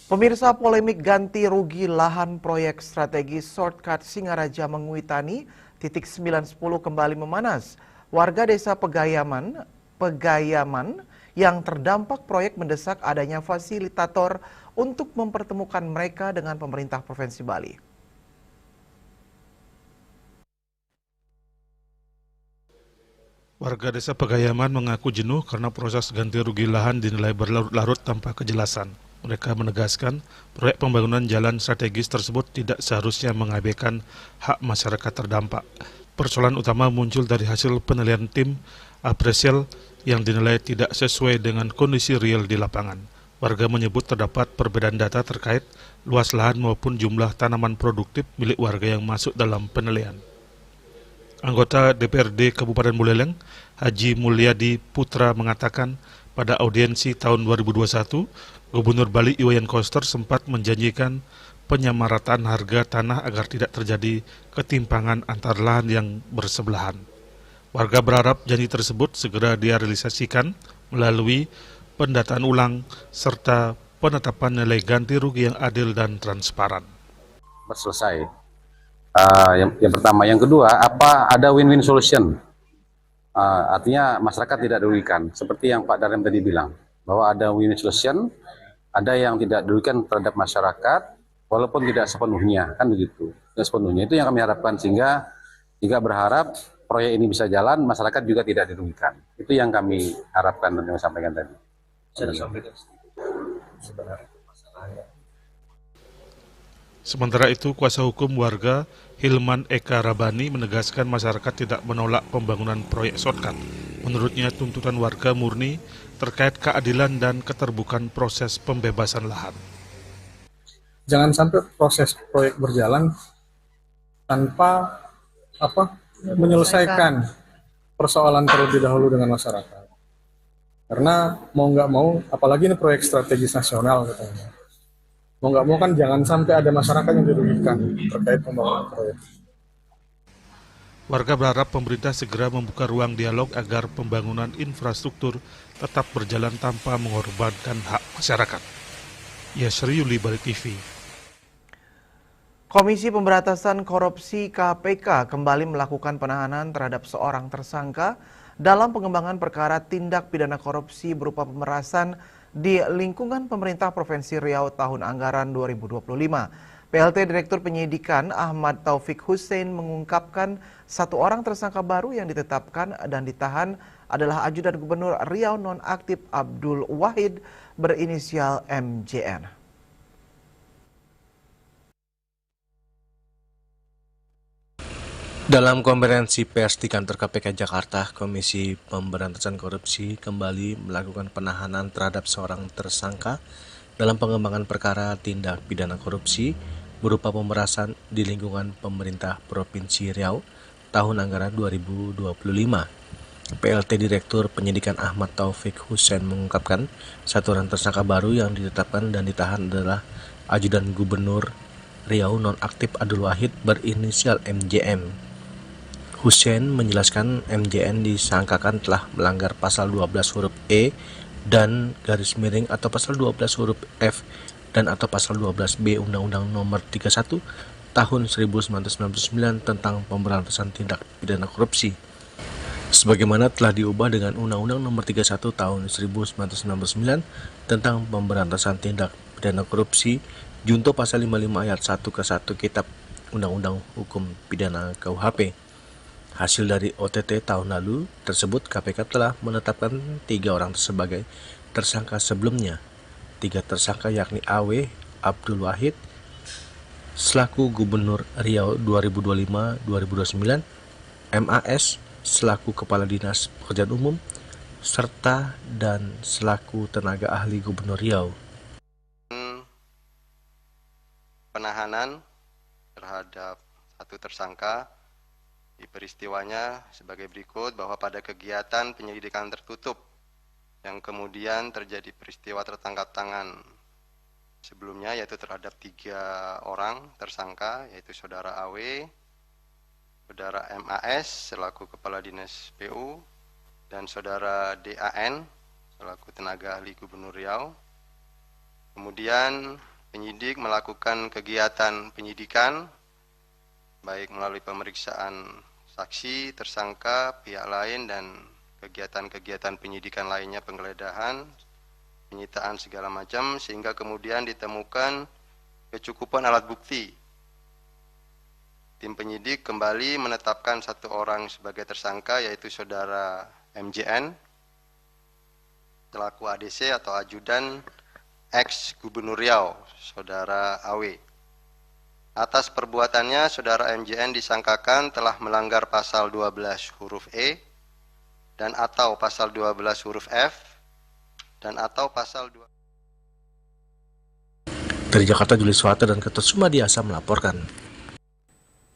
Pemirsa, polemik ganti rugi lahan proyek strategis shortcut Singaraja Menguitani titik 910 kembali memanas. Warga desa Pegayaman yang terdampak proyek mendesak adanya fasilitator untuk mempertemukan mereka dengan pemerintah Provinsi Bali. Warga desa Pegayaman mengaku jenuh karena proses ganti rugi lahan dinilai berlarut-larut tanpa kejelasan. Mereka menegaskan proyek pembangunan jalan strategis tersebut tidak seharusnya mengabaikan hak masyarakat terdampak. Persoalan utama muncul dari hasil penilaian tim apresial yang dinilai tidak sesuai dengan kondisi real di lapangan. Warga menyebut terdapat perbedaan data terkait luas lahan maupun jumlah tanaman produktif milik warga yang masuk dalam penilaian. Anggota DPRD Kabupaten Buleleng, Haji Mulyadi Putra mengatakan pada audiensi tahun 2021, Gubernur Bali Iwayan Koster sempat menjanjikan penyamarataan harga tanah agar tidak terjadi ketimpangan antar lahan yang bersebelahan. Warga berharap janji tersebut segera direalisasikan melalui pendataan ulang serta penetapan nilai ganti rugi yang adil dan transparan. Selesai. Yang pertama, yang kedua, apa ada win-win solution? Artinya masyarakat tidak dirugikan. Seperti yang Pak Darem tadi bilang, bahwa ada win-win solution, ada yang tidak dirugikan terhadap masyarakat, walaupun tidak sepenuhnya, kan begitu. Tidak sepenuhnya, itu yang kami harapkan, sehingga berharap proyek ini bisa jalan, masyarakat juga tidak dirugikan. Itu yang kami harapkan dan kami sampaikan tadi. Sementara itu, kuasa hukum warga Hilman Eka Rabani menegaskan masyarakat tidak menolak pembangunan proyek shortcut. Menurutnya, tuntutan warga murni terkait keadilan dan keterbukaan proses pembebasan lahan. Jangan sampai proses proyek berjalan tanpa menyelesaikan persoalan terlebih dahulu dengan masyarakat. Karena mau nggak mau, apalagi ini proyek strategis nasional katanya. Mau nggak mau kan jangan sampai ada masyarakat yang dirugikan terkait pembangunan proyek. Warga berharap pemerintah segera membuka ruang dialog agar pembangunan infrastruktur tetap berjalan tanpa mengorbankan hak masyarakat. Yasri Yuli, Bali TV. Komisi Pemberantasan Korupsi KPK kembali melakukan penahanan terhadap seorang tersangka dalam pengembangan perkara tindak pidana korupsi berupa pemerasan di lingkungan pemerintah Provinsi Riau tahun anggaran 2025. PLT Direktur Penyidikan Ahmad Taufik Hussein mengungkapkan satu orang tersangka baru yang ditetapkan dan ditahan adalah Ajudan Gubernur Riau nonaktif Abdul Wahid berinisial MJN. Dalam konferensi pers di kantor KPK Jakarta, Komisi Pemberantasan Korupsi kembali melakukan penahanan terhadap seorang tersangka dalam pengembangan perkara tindak pidana korupsi berupa pemerasan di lingkungan pemerintah Provinsi Riau tahun anggaran 2025. PLT Direktur Penyidikan Ahmad Taufik Hussein mengungkapkan satu orang tersangka baru yang ditetapkan dan ditahan adalah Ajudan Gubernur Riau nonaktif Abdul Wahid berinisial MJM. Hussein menjelaskan MJN disangkakan telah melanggar pasal 12 huruf E dan garis miring atau pasal 12 huruf F dan atau pasal 12B Undang-Undang Nomor 31 Tahun 1999 tentang pemberantasan tindak pidana korupsi. Sebagaimana telah diubah dengan Undang-Undang Nomor 31 Tahun 1999 tentang pemberantasan tindak pidana korupsi junto pasal 55 ayat 1 ke 1 Kitab Undang-Undang Hukum Pidana KUHP. Hasil dari OTT tahun lalu tersebut, KPK telah menetapkan 3 orang sebagai tersangka sebelumnya. 3 tersangka yakni AW Abdul Wahid selaku Gubernur Riau 2025-2029, MAS selaku Kepala Dinas Pekerjaan Umum, serta dan selaku tenaga ahli Gubernur Riau. Penahanan terhadap satu tersangka di peristiwanya sebagai berikut, bahwa pada kegiatan penyelidikan tertutup yang kemudian terjadi peristiwa tertangkap tangan sebelumnya, yaitu terhadap 3 orang tersangka, yaitu saudara AW, saudara MAS selaku Kepala Dinas PU, dan saudara DAN selaku tenaga ahli Gubernur Riau. Kemudian penyidik melakukan kegiatan penyidikan baik melalui pemeriksaan saksi, tersangka, pihak lain, dan kegiatan-kegiatan penyidikan lainnya, penggeledahan, penyitaan segala macam, sehingga kemudian ditemukan kecukupan alat bukti. Tim penyidik kembali menetapkan 1 orang sebagai tersangka, yaitu saudara MJN selaku ADC atau ajudan ex Gubernur Riau, saudara AW. Atas perbuatannya, saudara MJN disangkakan telah melanggar pasal 12 huruf E dan atau pasal 12 huruf F dan atau pasal 2. Dari Jakarta, Juli Suwata dan Ketut Sumadiasa melaporkan.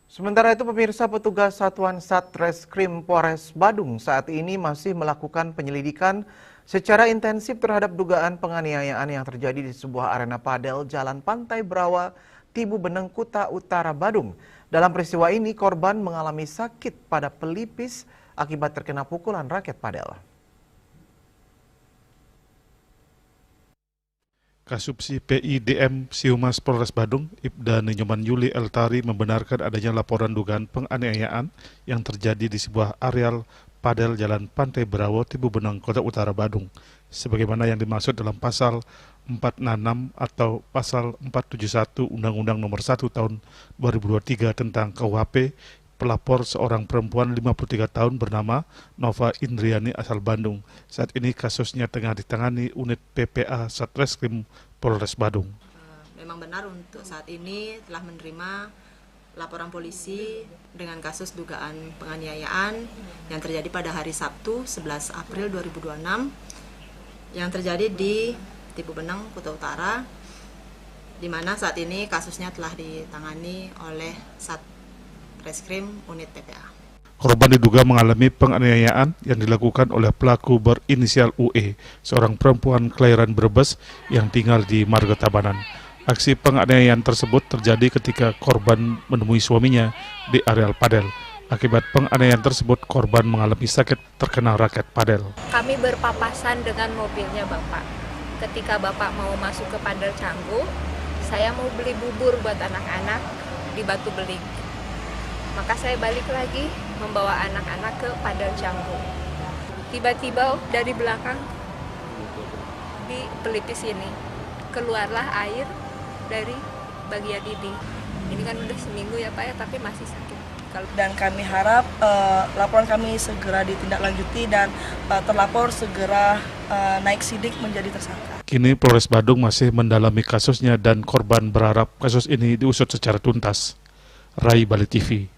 Sementara itu, pemirsa, petugas Satuan Satreskrim Polres Badung saat ini masih melakukan penyelidikan secara intensif terhadap dugaan penganiayaan yang terjadi di sebuah arena padel Jalan Pantai Brawa, Tibu Beneng, Kuta Utara, Badung. Dalam peristiwa ini, korban mengalami sakit pada pelipis akibat terkena pukulan raket padel. Kasubsi PIDM Sihumas Polres Badung, Ibda Ninyoman Yuli Eltari, membenarkan adanya laporan dugaan penganiayaan yang terjadi di sebuah areal padel Jalan Pantai Brawa, Tibu Beneng, Kota Utara, Badung, sebagaimana yang dimaksud dalam pasal 466 atau pasal 471 Undang-Undang Nomor 1 Tahun 2023 tentang KUHP. Pelapor seorang perempuan 53 tahun bernama Nova Indriani asal Bandung. Saat ini kasusnya tengah ditangani unit PPA Satreskrim Polres Badung. Memang benar untuk saat ini telah menerima laporan polisi dengan kasus dugaan penganiayaan yang terjadi pada hari Sabtu 11 April 2026 yang terjadi di Tibu Beneng, Kuta Utara, di mana saat ini kasusnya telah ditangani oleh Satreskrim unit PPA. Korban diduga mengalami penganiayaan yang dilakukan oleh pelaku berinisial UE, seorang perempuan kelahiran Brebes yang tinggal di Marga Tabanan. Aksi penganiayaan tersebut terjadi ketika korban menemui suaminya di areal padel. Akibat penganiayaan tersebut, korban mengalami sakit terkena raket padel. Kami berpapasan dengan mobilnya Bapak. Ketika Bapak mau masuk ke Padel Canggu, saya mau beli bubur buat anak-anak di Batu Beling. Maka saya balik lagi membawa anak-anak ke Padel Canggu. Tiba-tiba dari belakang di pelipis ini keluarlah air dari bagian ini. Ini kan udah seminggu ya Pak ya, tapi masih sakit. Dan kami harap laporan kami segera ditindaklanjuti dan terlapor segera naik sidik menjadi tersangka. Kini Polres Badung masih mendalami kasusnya dan korban berharap kasus ini diusut secara tuntas. Rai Bali TV.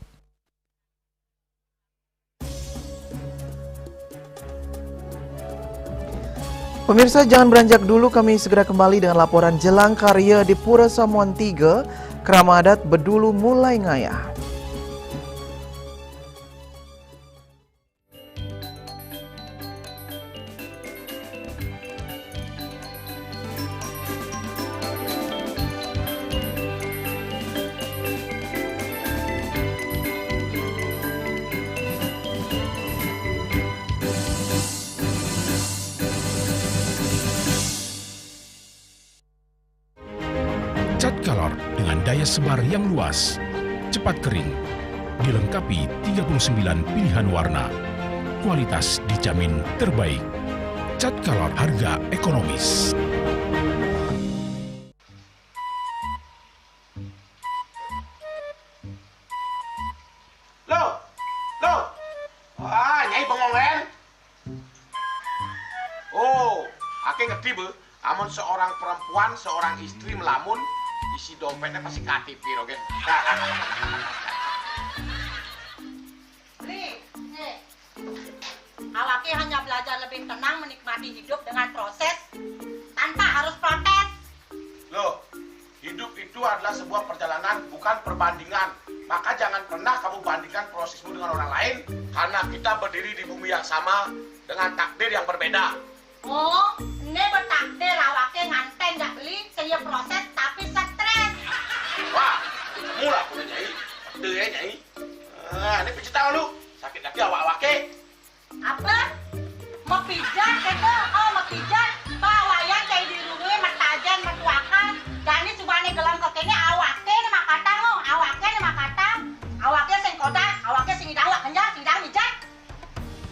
Pemirsa, jangan beranjak dulu, kami segera kembali dengan laporan jelang karya di Pura Samuan 3, Kerama Adat Bedulu mulai ngayah. Cat color dengan daya sebar yang luas, cepat kering, dilengkapi 39 pilihan warna. Kualitas dijamin terbaik. Cat color harga ekonomis. Ake ngerti be, amun seorang perempuan, seorang istri melamun, isi dompetnya pasti KTP, Rogen. Awake hanya belajar lebih tenang menikmati hidup dengan proses tanpa harus protes. Loh, hidup itu adalah sebuah perjalanan, bukan perbandingan. Maka jangan pernah kamu bandingkan prosesmu dengan orang lain, karena kita berdiri di bumi yang sama dengan takdir yang berbeda. Oh, ini bertakdir awake nganten nggak beli, saya proses tapi stres. Wah, mula punya Nyai, takdir ya Nyai. Ini pijit tangan lu, sakit lagi awak-awake. Apa? Mau pijat kata? Oh, mau pijat. Bawayan kayak di rumah matajan matuakan. Dan ini subane gelam kokene awake ni makatang oh, awake ni makatang. Awake sing kodak, awake sing idang kenjang, sing idang mijat.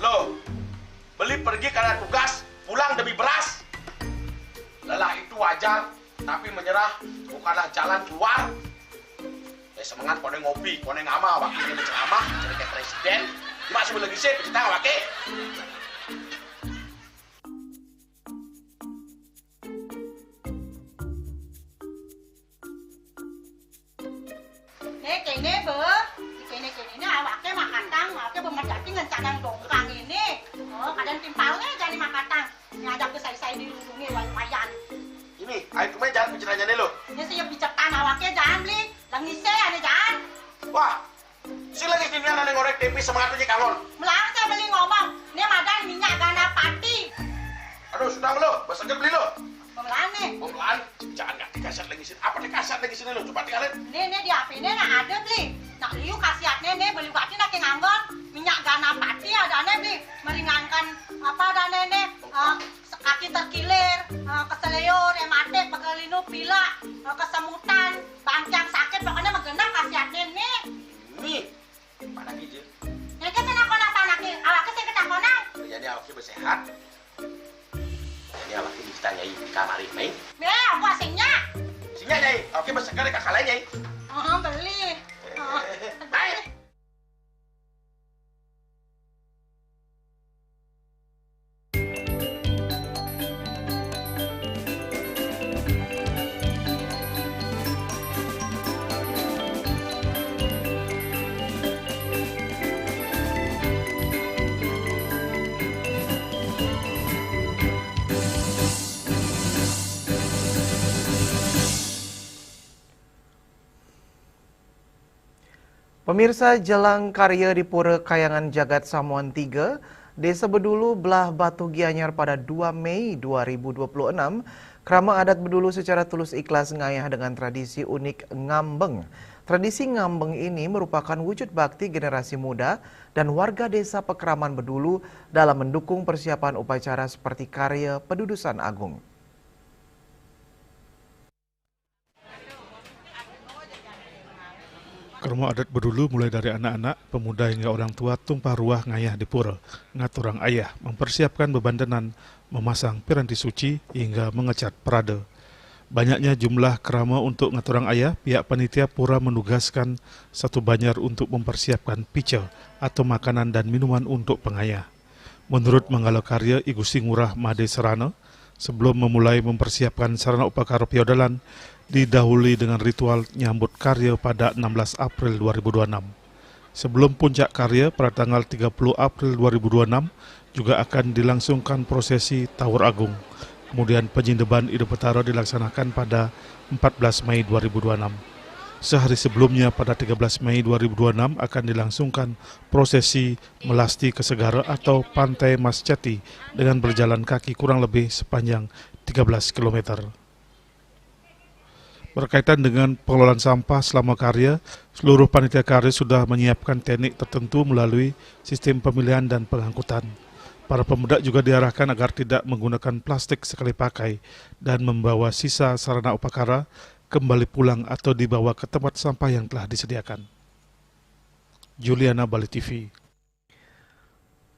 Loh, beli pergi karena tugas, pulang demi beras. Lelah itu wajar, tapi menyerah bukanlah jalan keluar. Semangat kone ngopi, kone ngama, wakilnya berceramah, jadi kayak presiden. Masih lagi sih, pencipta wakil. Kene be, kene ini awake makatang, awake bermedati ngencanang dongkang ini. Oh, kadang timpalnya jadi makatang. Ngajak ke saya dilindungi wayan. Ini, ayo kemana jangan bicaranya nih lo. Ini saya bicarkan awake jangan beli, langise ane jangan. Wah, si lagi sini ada ngorek tempe semangat aja kangon. Melang saya beli ngomong, ini madan minyak gana pati. Aduh, sudah lo, besarnya beli lo. Pemelaan nih. Pemelaan, jangan nggak dikasat lagi sini. Apa dikasat lagi sini lo? Coba tinggalin. Ini di HP ini nak ada beli. Nak liu kasihatnya nih beli bati nak nganggon minyak gana pati ada nih beli meringankan apa ada nih kaki terkilir, keseliur, ematik, pegelinu, pilak, kesemutan, bangcang sakit pokoknya menggenap kasihatnya nih. Nih, mana gitu? Ini kan saya nak anaknya, awaknya saya ketakonan. Jadi awaknya bersehat. Jadi awaknya bisa nyai di kamar ini. Aku asingnya. Asingnya nyai, awaknya bersehat di kakak lain nyai. Beli. Baik. Pemirsa, jelang karya di Pura Kayangan Jagat Samuan 3, Desa Bedulu belah Batu Gianyar pada 2 Mei 2026, Krama adat Bedulu secara tulus ikhlas ngayah dengan tradisi unik ngambeng. Tradisi ngambeng ini merupakan wujud bakti generasi muda dan warga desa Pekraman Bedulu dalam mendukung persiapan upacara seperti karya Pedudusan Agung. Krama adat Bedulu mulai dari anak-anak, pemuda hingga orang tua tumpah ruah ngayah di pura, ngaturang ayah, mempersiapkan bebandenan, memasang piranti suci hingga mengecat perada. Banyaknya jumlah krama untuk ngaturang ayah, pihak panitia pura menugaskan satu banjar untuk mempersiapkan pica atau makanan dan minuman untuk pengayah. Menurut Manggala Karya I Gusti Ngurah Made Serana, sebelum memulai mempersiapkan sarana upakara piodalan, didahului dengan ritual nyambut karya pada 16 April 2026. Sebelum puncak karya pada tanggal 30 April 2026 juga akan dilangsungkan prosesi Tawur Agung. Kemudian penyindeban Ide Petara dilaksanakan pada 14 Mei 2026. Sehari sebelumnya pada 13 Mei 2026 akan dilangsungkan prosesi Melasti ke Segara atau Pantai Mas Jati dengan berjalan kaki kurang lebih sepanjang 13 km. Berkaitan dengan pengelolaan sampah selama karya, seluruh panitia karya sudah menyiapkan teknik tertentu melalui sistem pemilihan dan pengangkutan. Para pemuda juga diarahkan agar tidak menggunakan plastik sekali pakai dan membawa sisa sarana upakara kembali pulang atau dibawa ke tempat sampah yang telah disediakan. Juliana, Bali TV.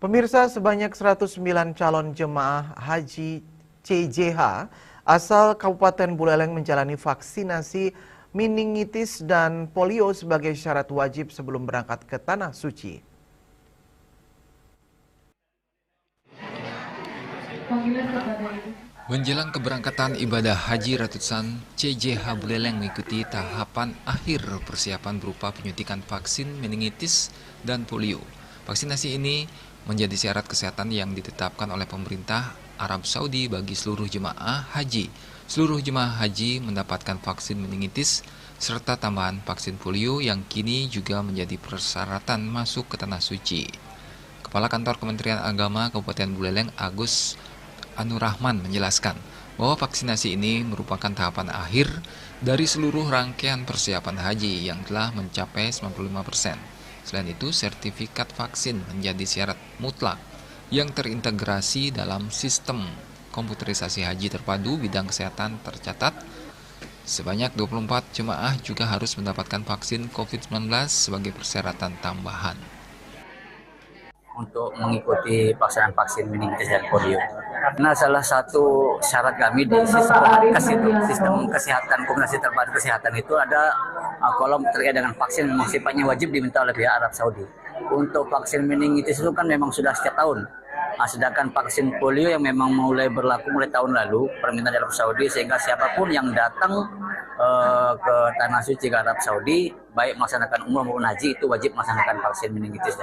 Pemirsa, sebanyak 109 calon jemaah haji CJH asal Kabupaten Buleleng menjalani vaksinasi meningitis dan polio sebagai syarat wajib sebelum berangkat ke Tanah Suci. Menjelang keberangkatan ibadah haji, ratusan CJH Buleleng mengikuti tahapan akhir persiapan berupa penyuntikan vaksin meningitis dan polio. Vaksinasi ini menjadi syarat kesehatan yang ditetapkan oleh pemerintah Arab Saudi bagi seluruh jemaah haji. Seluruh jemaah haji mendapatkan vaksin meningitis serta tambahan vaksin polio yang kini juga menjadi persyaratan masuk ke Tanah Suci. Kepala Kantor Kementerian Agama Kabupaten Buleleng, Agus Anurrahman, menjelaskan bahwa vaksinasi ini merupakan tahapan akhir dari seluruh rangkaian persiapan haji yang telah mencapai 95%. Selain itu, sertifikat vaksin menjadi syarat mutlak yang terintegrasi dalam sistem komputerisasi haji terpadu bidang kesehatan tercatat. Sebanyak 24 jemaah juga harus mendapatkan vaksin COVID-19 sebagai persyaratan tambahan. Untuk mengikuti pelaksanaan vaksin meningitis dan polio. Karena salah satu syarat kami di sistem kesehatan, komunikasi terpadu kesehatan itu ada kolom terkait dengan vaksin memang sifatnya wajib diminta oleh pihak Arab Saudi. Untuk vaksin meningitis itu kan memang sudah setiap tahun. Sedangkan vaksin polio yang memang mulai berlaku mulai tahun lalu, permintaan Arab Saudi, sehingga siapapun yang datang ke Tanah Suci ke Arab Saudi, baik melaksanakan umrah maupun haji, itu wajib melaksanakan vaksin meningitis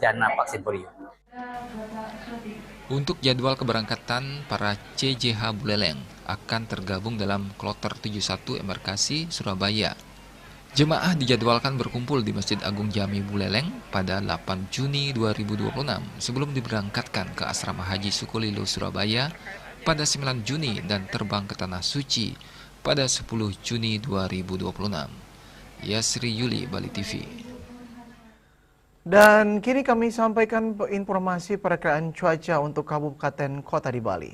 dan vaksin polio. Untuk jadwal keberangkatan, para CJH Buleleng akan tergabung dalam Kloter 71 Embarkasi Surabaya. Jemaah dijadwalkan berkumpul di Masjid Agung Jami Buleleng pada 8 Juni 2026 sebelum diberangkatkan ke Asrama Haji Sukolilo Surabaya pada 9 Juni dan terbang ke Tanah Suci pada 10 Juni 2026. Yasri Yuli, Bali TV. Dan kini kami sampaikan informasi perakiraan cuaca untuk kabupaten kota di Bali.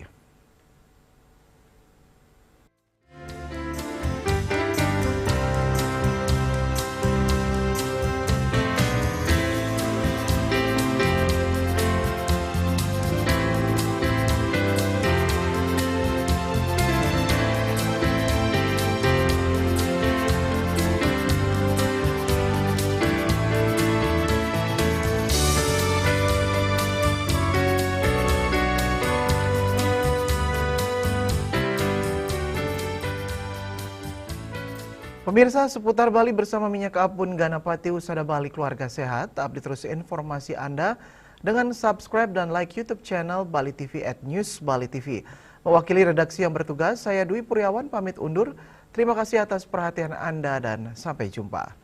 Pemirsa, seputar Bali bersama Minyak Apun Ganapati Usada Bali Keluarga Sehat. Update terus informasi Anda dengan subscribe dan like YouTube channel Bali TV @News Bali TV. Mewakili redaksi yang bertugas, saya Dwi Puryawan pamit undur. Terima kasih atas perhatian Anda dan sampai jumpa.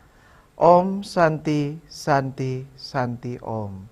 Om Santi Santi Santi Om.